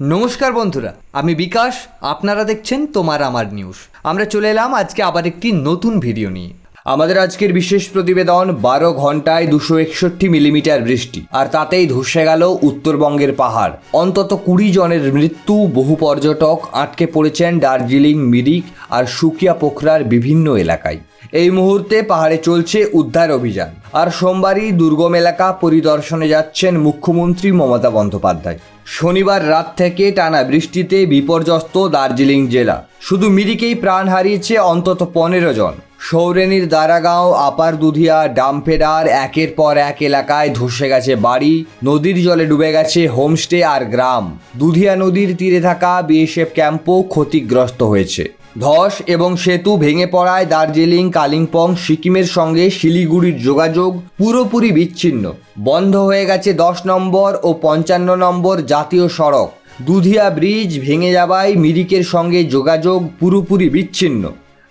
নমস্কার বন্ধুরা, আমি বিকাশ। আপনারা দেখছেন তোমার আমার নিউজ। আমরা চলে এলাম আজকে আবার একটি নতুন ভিডিও নিয়ে। আমাদের আজকের বিশেষ প্রতিবেদন 12 ঘন্টায় 261 মিলিমিটার বৃষ্টি, আর তাতেই ধসে গেল উত্তরবঙ্গের পাহাড়। অন্তত 20 জনের মৃত্যু, বহু পর্যটক আটকে পড়েছেন দার্জিলিং, মিরিক আর সুকিয়া পোখরার বিভিন্ন এলাকায়। এই মুহূর্তে পাহাড়ে চলছে উদ্ধার অভিযান, আর সোমবারই দুর্গম এলাকা পরিদর্শনে যাচ্ছেন মুখ্যমন্ত্রী মমতা বন্দ্যোপাধ্যায়। শনিবার রাত থেকে টানা বৃষ্টিতে বিপর্যস্ত দার্জিলিং জেলা। শুধু মিরিকেই প্রাণ হারিয়েছে অন্তত 15 জন। সৌরেনির দারাগাঁও, আপার দুধিয়া, ডামফেডার একের পর এক এলাকায় ধসে গেছে বাড়ি, নদীর জলে ডুবে গেছে হোমস্টে আর গ্রাম। দুধিয়া নদীর তীরে থাকা বিএসএফ ক্যাম্পও ক্ষতিগ্রস্ত হয়েছে। ধস এবং সেতু ভেঙে পড়ায় দার্জিলিং, কালিম্পং, সিকিমের সঙ্গে শিলিগুড়ির যোগাযোগ পুরোপুরি বিচ্ছিন্ন। বন্ধ হয়ে গেছে 10 নম্বর ও 55 নম্বর জাতীয় সড়ক। দুধিয়া ব্রিজ ভেঙে যাওয়ায় মিরিকের সঙ্গে যোগাযোগ পুরোপুরি বিচ্ছিন্ন।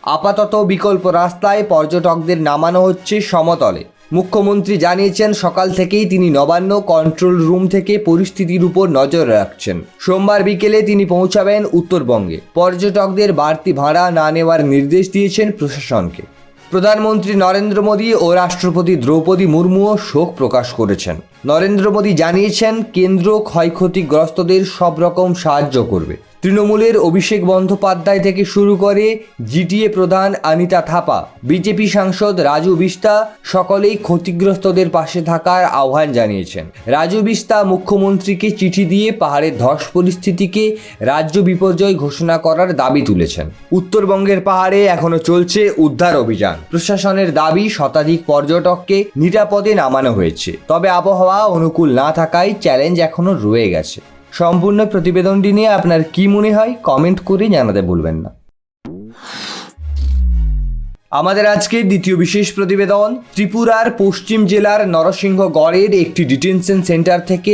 আপাতত বিকল্প রাস্তায় পর্যটকদের নামানো হচ্ছে সমতলে। মুখ্যমন্ত্রী জানিয়েছেন, সকাল থেকেই তিনি নবান্ন কন্ট্রোল রুম থেকে পরিস্থিতির উপর নজর রাখছেন। সোমবার বিকেলে তিনি পৌঁছাবেন উত্তরবঙ্গে। পর্যটকদের বাড়তি ভাড়া না নেওয়ার নির্দেশ দিয়েছেন প্রশাসনকে। প্রধানমন্ত্রী নরেন্দ্র মোদী ও রাষ্ট্রপতি দ্রৌপদী মুর্মুও শোক প্রকাশ করেছেন। নরেন্দ্র মোদী জানিয়েছেন, কেন্দ্র ক্ষয়ক্ষতিগ্রস্তদের সব রকম সাহায্য করবে। তৃণমূলের অভিষেক বন্দ্যোপাধ্যায় থেকে শুরু করে জিটিএ প্রধান অনিতা থাপা, বিজেপি সাংসদ রাজু বিস্তা সকলেই ক্ষতিগ্রস্তদের পাশে থাকার আহ্বান জানিয়েছেন। রাজু বিস্তা মুখ্যমন্ত্রীকে চিঠি দিয়ে পাহাড়ের ধস পরিস্থিতিকে রাজ্য বিপর্যয় ঘোষণা করার দাবি তুলেছেন। উত্তরবঙ্গের পাহাড়ে এখনো চলছে উদ্ধার অভিযান। প্রশাসনের দাবি, শতাধিক পর্যটককে নিরাপদে নামানো হয়েছে, তবে আবহাওয়া অনুকূল না থাকায় চ্যালেঞ্জ এখনো রয়ে গেছে। সম্পূর্ণ প্রতিবেদনটি নিয়ে আপনার কি মনে হয় কমেন্ট করে জানাতে ভুলবেন না। আমাদের আজকের দ্বিতীয় বিশেষ প্রতিবেদন, ত্রিপুরার পশ্চিম জেলার নরসিংহগড়ের একটি ডিটেনশন সেন্টার থেকে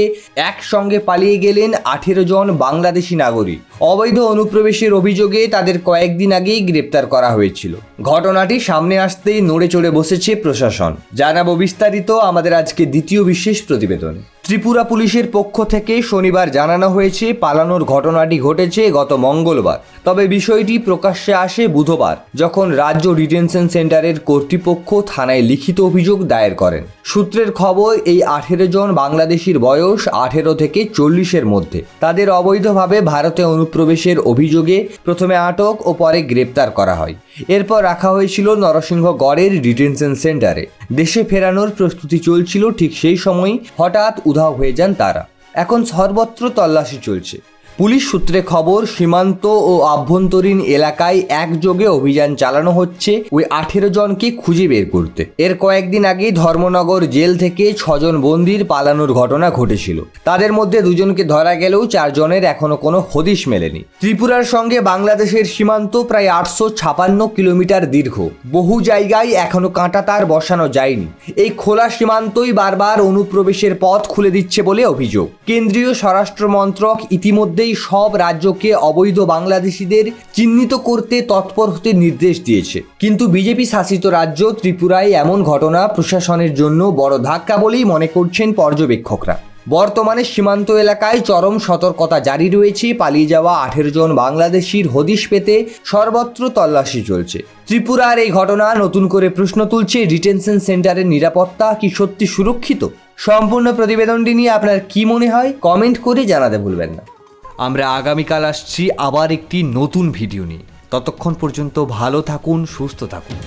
একসঙ্গে পালিয়ে গেলেন 18 জন বাংলাদেশি নাগরিক। অবৈধ অনুপ্রবেশের অভিযোগে তাদের কয়েকদিন আগেই গ্রেপ্তার করা হয়েছিল। ঘটনাটি সামনে আসতেই নড়ে চড়ে বসেছে প্রশাসন। জানাবো বিস্তারিত আমাদের আজকে দ্বিতীয় বিশেষ প্রতিবেদনে। ত্রিপুরা পুলিশের পক্ষ থেকে শনিবার জানানো হয়েছে, পালানোর ঘটনাটি ঘটেছে গত মঙ্গলবার। তবে বিষয়টি প্রকাশ্যে আসে বুধবার, যখন রাজ্য ডিটেনশন সেন্টারের কর্তৃপক্ষ থানায় লিখিত অভিযোগ দায়ের করেন। সূত্রের খবর, এই 18 জন বাংলাদেশির বয়স 18 থেকে 40-এর মধ্যে। তাদের অবৈধভাবে ভারতে অনুপ্রবেশের অভিযোগে প্রথমে আটক ও পরে গ্রেপ্তার করা হয়। এরপর রাখা হয়েছিল নরসিংহগড়ের ডিটেনশন সেন্টারে। দেশে ফেরানোর প্রস্তুতি চলছিল, ঠিক সেই সময় হঠাৎ উধাও হয়ে যান তারা। এখন সর্বত্র তল্লাশি চলছে। পুলিশ সূত্রে খবর, সীমান্ত ও আভ্যন্তরীণ এলাকায় একযোগে অভিযান চালানো হচ্ছে ওই 18 জনকে খুঁজে বের করতে। এর কয়েকদিন আগে ধর্মনগর জেল থেকে 6 জন বন্দির পালানোর ঘটনা ঘটেছিল। তাদের মধ্যে 2 জনকে ধরা গেলেও 4 জনের এখনো কোনো হদিশ মেলেনি। ত্রিপুরার সঙ্গে বাংলাদেশের সীমান্ত প্রায় 856 কিলোমিটার দীর্ঘ। বহু জায়গায় এখনো কাঁটাতার বসানো যায়নি। এই খোলা সীমান্তই বারবার অনুপ্রবেশের পথ খুলে দিচ্ছে বলে অভিযোগ। কেন্দ্রীয় স্বরাষ্ট্র মন্ত্রক ইতিমধ্যে সব রাজ্যকে অবৈধ বাংলাদেশিদের চিহ্নিত করতে তৎপর হতে নির্দেশ দিয়েছে। কিন্তু বিজেপি শাসিত রাজ্য ত্রিপুরায় এমন ঘটনা প্রশাসনের জন্য বড় ধাক্কা বলেই মনে করছেন পর্যবেক্ষকরা। বর্তমানে সীমান্ত এলাকায় চরম সতর্কতা জারি রয়েছে। পালিয়ে যাওয়া 18 জন বাংলাদেশির হদিশ পেতে সর্বত্র তল্লাশি চলছে। ত্রিপুরার এই ঘটনা নতুন করে প্রশ্ন তুলছে, ডিটেনশন সেন্টারের নিরাপত্তা কি সত্যি সুরক্ষিত? সম্পূর্ণ প্রতিবেদনটি নিয়ে আপনার কি মনে হয় কমেন্ট করে জানাতে ভুলবেন না। আমরা আগামীকাল আসছি আবার একটি নতুন ভিডিও নিয়ে। ততক্ষণ পর্যন্ত ভালো থাকুন, সুস্থ থাকুন।